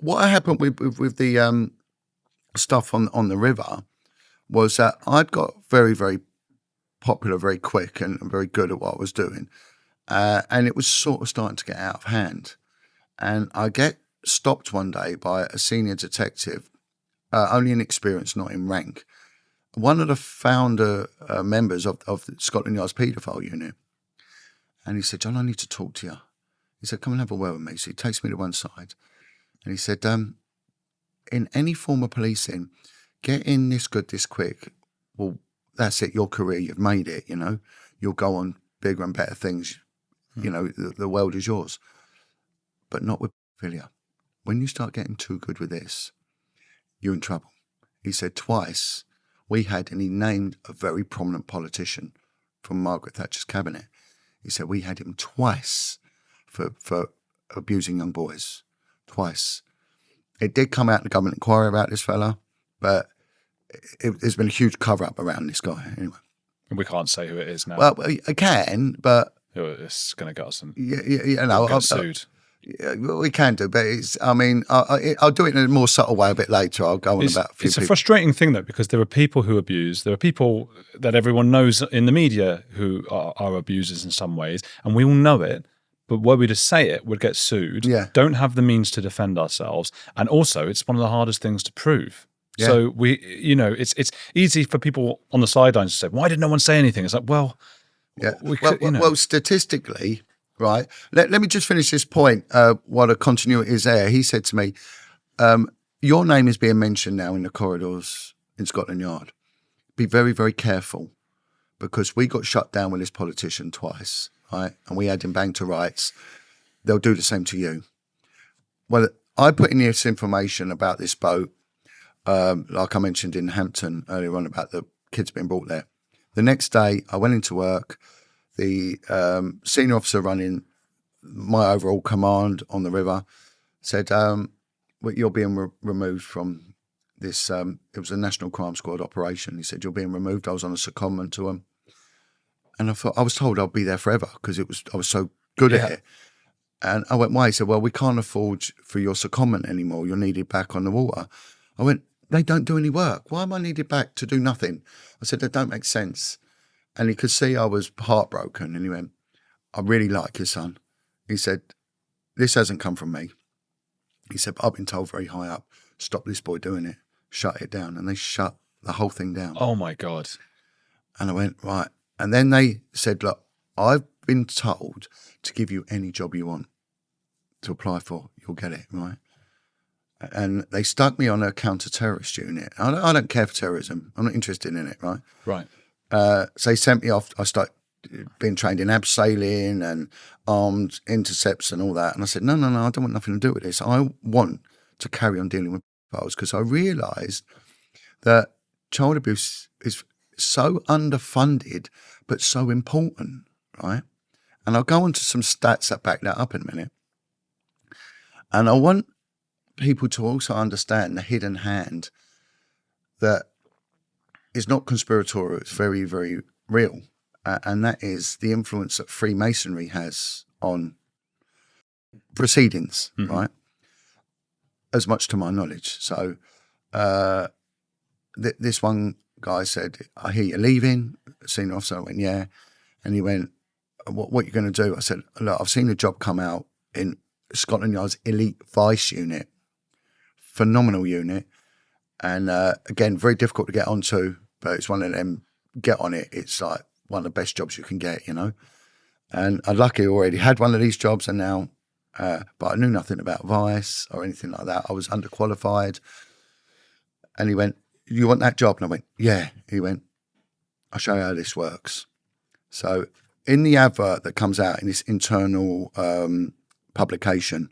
what happened with the stuff on the river was that I'd got very, very popular very quick and very good at what I was doing. And it was sort of starting to get out of hand. And I get stopped one day by a senior detective, only in experience, not in rank, one of the founder members of Scotland Yard's paedophile unit. And he said, John, I need to talk to you. He said, come and have a word with me. So he takes me to one side. And he said, in any form of policing, getting this good this quick, well, that's it, your career, you've made it, you know. You'll go on bigger and better things. You know, the world is yours. But not with pedophilia. When you start getting too good with this, you're in trouble. He said twice we had, and he named a very prominent politician from Margaret Thatcher's cabinet. He said we had him twice for abusing young boys. Twice. It did come out in the government inquiry about this fella, but there's been a huge cover-up around this guy anyway. And we can't say who it is now. Well, I can, but... It's going to get us and get sued. Yeah, we can do, but it's, I mean, I'll do it in a more subtle way a bit later. I'll go on about a few It's a frustrating thing, though, because there are people who abuse. There are people that everyone knows in the media who are abusers in some ways, and we all know it. But were we to say it, we'd get sued. Yeah. Don't have the means to defend ourselves. And also, it's one of the hardest things to prove. Yeah. So it's easy for people on the sidelines to say, why did no one say anything? It's like, well, well, statistically, right? Let me just finish this point while the continuity is there. He said to me, your name is being mentioned now in the corridors in Scotland Yard. Be very, very careful, because we got shut down with this politician twice, right? And we had him banged to rights. They'll do the same to you. Well, I put in this information about this boat, like I mentioned in Hampton earlier on about the kids being brought there. The next day, I went into work. The senior officer running my overall command on the river said, you're being removed from this. It was a National Crime Squad operation. He said, you're being removed. I was on a secondment to him. And I was told I'd be there forever because I was so good at it. And I went, why? He said, well, we can't afford for your secondment anymore. You're needed back on the water. I went, they don't do any work. Why am I needed back to do nothing? I said, that don't make sense. And he could see I was heartbroken. And he went, I really like your son. He said, this hasn't come from me. He said, I've been told very high up, stop this boy doing it, shut it down. And they shut the whole thing down. Oh, my God. And I went, right. And then they said, look, I've been told to give you any job you want to apply for. You'll get it, right? And they stuck me on a counter-terrorist unit. I don't care for terrorism. I'm not interested in it, right? Right. So they sent me off. I started being trained in abseiling and armed intercepts and all that. And I said, no, I don't want nothing to do with this. I want to carry on dealing with pedophiles because I realised that child abuse is so underfunded but so important, right? And I'll go on to some stats that back that up in a minute. And I want people to also understand the hidden hand that is not conspiratorial, it's very, very real. And that is the influence that Freemasonry has on proceedings, right? As much to my knowledge. So this one guy said, I hear you're leaving. Senior officer, I went, yeah. And he went, what are you going to do? I said, look, I've seen a job come out in Scotland Yard's elite vice unit. Phenomenal unit. And again, very difficult to get onto, but it's one of them, get on it. It's like one of the best jobs you can get, you know. And I luckily already had one of these jobs and now, but I knew nothing about vice or anything like that. I was underqualified. And he went, you want that job? And I went, yeah. He went, I'll show you how this works. So in the advert that comes out in this internal publication,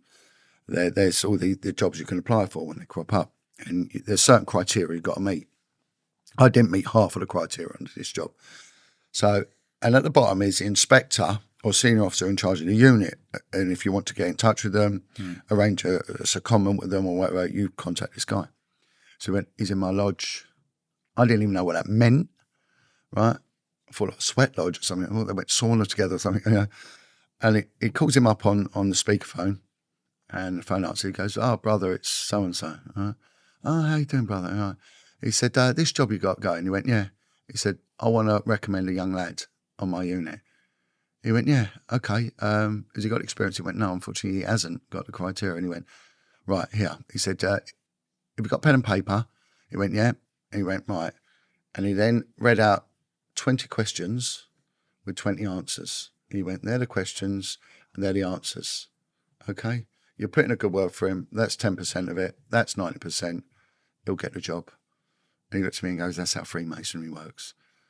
there's all the jobs you can apply for when they crop up. And there's certain criteria you've got to meet. I didn't meet half of the criteria under this job. So, and at the bottom is the inspector or senior officer in charge of the unit. And if you want to get in touch with them, arrange a secondment with them or whatever, you contact this guy. So he went, he's in my lodge. I didn't even know what that meant, right? I thought like sweat lodge or something. Oh, they went sauna together or something, you know. And he calls him up on the speakerphone And the phone answer, he goes, "Oh, brother, it's so-and-so. Oh, how you doing, brother?" He said, "This job you got going?" He went, "Yeah." He said, "I want to recommend a young lad on my unit." He went, "Yeah, okay. Has he got experience?" He went, "No, unfortunately, he hasn't got the criteria." And he went, "Right, here." He said, "Have you got pen and paper?" He went, "Yeah." And he went, "Right." And he then read out 20 questions with 20 answers. He went, "They're the questions and they're the answers. Okay? You're putting a good word for him. That's 10% of it. That's 90%. He'll get the job." And he looked at me and goes, "That's how Freemasonry works."